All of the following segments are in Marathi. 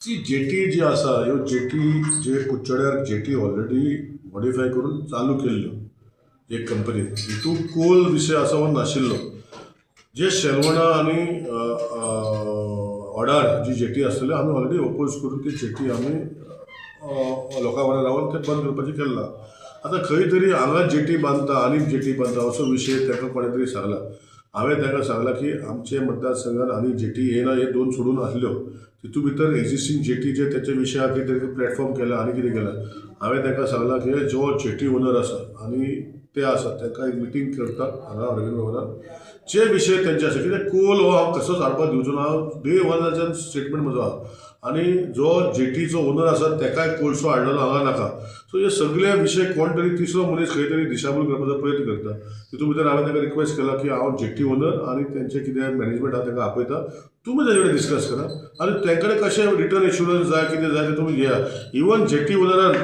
ती जेटी जी आसा ह्यो जेटी जे कुडचड्यार जेटी ऑलरेडी मॉडिफाय करून चालू केल्ल्यो एक कंपनी हितून कोल विशय आसा हो नाशिल्लो. जे शेलवणा आनी ऑर्डर जी जेटी आसतल्यो आमी ऑलरेडी ओपोज करून ती जेटी आमी लोकां वांगडा रावन ते बंद करपाचें केल्लां. आतां खंय तरी हांगा जेटी बांदता आनी जेटी बांदता असो विशय ताका कोणे तरी सांगला. हांवें ताका सांगलां की आमचे मतदारसंघात आनी जेटी येना हे दोन सोडून आसल्यो. तितून भितर एक्झिस्टींग जेटी जे त्याच्या विशयाक कितें तरी प्लॅटफॉर्म केला आनी कितें केलां. हांवें ताका सांगलां की जो जेटी ओनर आसा आनी ते आसा ताका एक मिटींग करता हांगा अरविंद भवनात जे विशय तेंचे आसा कित्याक कोल हो हांव कसोच हाडपाक दिवचो ना. डे वनाच्यान स्टेटमेंट म्हजो आहा आनी जो जेटीचो ओनर आसा ताकाय कोळसो हाडलेलो हांगा नाका. सो हे सगळे विशय कोण तरी तिसरो मनीस खंय तरी दिशाभूल करपाचो प्रयत्न करता. तितून भितर हांवें ताका रिक्वेस्ट केला की हांव जेटी ओनर आनी तेंचे कितें मॅनेजमेंट आहा ताका आपयता, तुमी ताचे कडेन डिस्कस करा आनी तांचे कशें रिटर्न एश्युरन्स जाय कितें जाय तें तुमी घेया. इवन जेटी ओनरान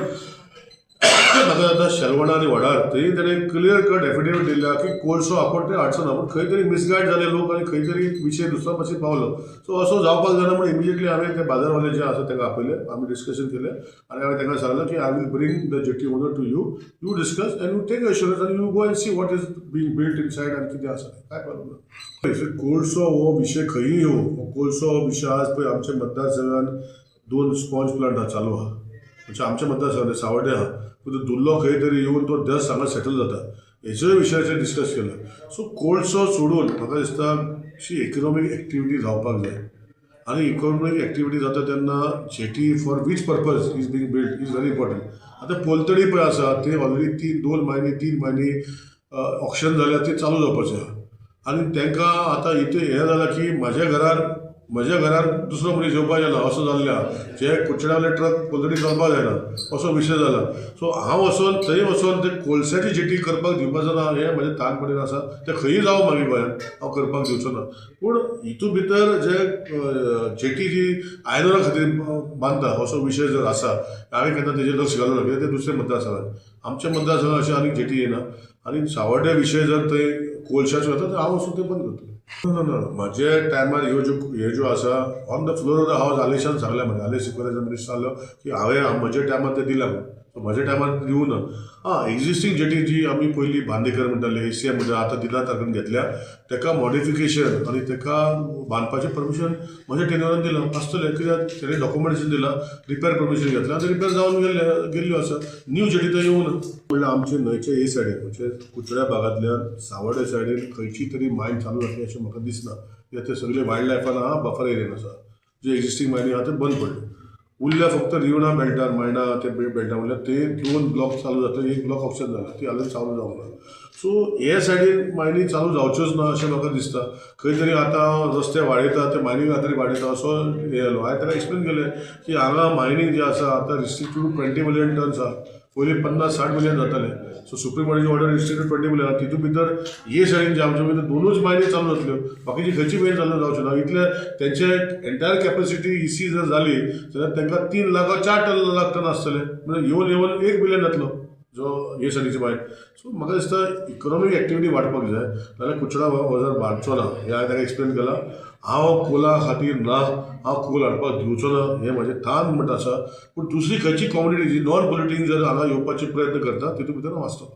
म्हाका आतां शेलवणा आनी वडार थंय ताणें क्लियर कट एफिडेवीट दिल्या की कोळसो आपूण ते हाडचो ना, पूण खंय तरी मिसगायड जाले लोक आनी खंय तरी विशय दुसऱ्या भाशेन पावलो. सो असो जावपाक जायना म्हणून इमिजिएटली हांवें ते बाजारवाले जे आसा ताका आपयले, आमी डिस्कशन केलें आनी हांवें तांकां सांगलें की I will bring the JT owner to you discuss and you take assurance आनी you go and see what is being built inside आनी कितें आसा काय प्रॉब्लम ना. कोळसो हो विशय खंयी येवं, कोळसो हो विशय आज पळय आमच्या मतदारसंघात 2 स्पॉन्ज प्लांट चालू आहा. म्हणजे आमच्या मतदारसंघात सावड्डे आहा, पूण दुल्लो खंय तरी येवन तो दस हांगा सेटल जाता हेज्या विशयाचेर डिस्कस केलें. सो कोळसो सोडून म्हाका दिसता अशी इकॉनॉमीक एक्टिविटी जावपाक जाय आनी इकॉनॉमीक एक्टिविटी जाता तेन्ना jetty for which purpose is being build is very important. आतां पोलतडी पळय आसा ते ऑलरेडी 2 महिने 3 महिने ऑक्शन जाल्यार ते चालू जावपाचें आहा आनी तांकां आतां इथे हें जालां की म्हज्या घरार दुसरो मनीस येवपाक जायना असो जाल्लें आहा. जे कुडचड्यावयले ट्रक पोलतडी चलपाक जायना असो विशय जाला. सो हांव वचोन थंय वचोन ते कोळशाची जेटी करपाक दिवपाचो ना हें म्हजें ताण पडीन आसा. तें खंयी जावं मागीर गोंयांत हांव करपाक दिवचो ना. पूण हितून भितर जे जेटी जी आयदनां खातीर बांदता असो विशय जर आसा हांवें केन्ना तेजेर लक्ष घालूं ना कित्याक ते दुसरे मतदारसंघात. आमच्या मतदारसंघात अशें आनी जेटी येना आनी सावड्डे विशय जर थंय कोळशाचो येता तर हांव वचून ते बंद करतलो. ना म्हजे टायमार ह्यो ज्यो आसा on the floor of the हावस हालींच्यान सांगलें म्हाका हालीं सिक्युरिटी मिनिस्टर जालो की हांवें म्हज्या टायमार ते दिल्या म्हणून. सो म्हज्या टायमार दिवं ना. एक्झिस्टींग जेटी जी आमी पयलीं बांदेकर म्हणटाले एसीएम म्हणजे आतां दिना तारखेन घेतल्या ताका मॉडिफिकेशन आनी ताका बांदपाचें परमिशन म्हज्या टेन्युरान दिलां आसतलें कित्याक तेणें डॉक्युमेंटेशन दिलां, रिपेर परमिशन घेतलें आनी रिपेर जावन गेल्ल्यो आसा. न्यू जेटी तर येवं ना. म्हणल्यार आमचे न्हंयचे हे सायडीन म्हणजे कुडचड्या भागांतल्यान सावड्डे सायडीन खंयची तरी मायन चालू जातली अशें म्हाका दिसना. कित्याक ते सगळे वायल्ड लायफान आहा, बफर एरियेन आसा. जे एक्झिस्टींग मायनी आहा ते बंद पडले. उरल्या फक्त रिवणा बेल्टार मायना ते बेल्टा म्हणल्यार ते 2 ब्लॉक चालू जातले, 1 ब्लॉक ऑप्शन जाला ती हालीं चालू जावंक ना. सो हे सायडीन मायनी चालू जावच्योच ना अशें म्हाका दिसता. खंय तरी आतां रस्ते वाडयता ते मायनींग खातीर वाडयता असो हे जालो. हांवें ताका एक्सप्लेन केलें की हांगा मायनींग जे आसा आतां रिस्ट्रिक्टेड टू 20 मिलियन टन्स आहा. पयलीं 50-60 मिलियन जाताले. सो सुप्रीम कोर्टाची ऑर्डर रिस्ट्रिक्टेड 20 मिलियन आहा. तितून भितर हे सायडीन जे आमच्या भितर 2च मायनी चालू जातल्यो, बाकीची खंयची मायनी चालू जावच्यो ना. इतले तेंचे एंटायर कॅपॅसिटी इसी जर जाली जाल्यार तांकां 3 लाख 4 लाख टन आसतले म्हणजे येवन 1 बिलियन जातलो जो हे सायडीची मायन. सो म्हाका दिसता इकॉनॉमीक एक्टिविटी वाडपाक जाय जाल्यार कुडचडा बाजार वाडचो ना हें हांवें ताका एक्सप्लेन केलां. हांव कोला खातीर ना, हांव कोल हाडपाक दिवचो ना हें म्हजें ठाण म्हणटा आसा. पूण दुसरी खंयची कम्युनिटी जी नॉन पोलिटीक जर हांगा येवपाचे प्रयत्न करता तितून भितर हांव आसतलो.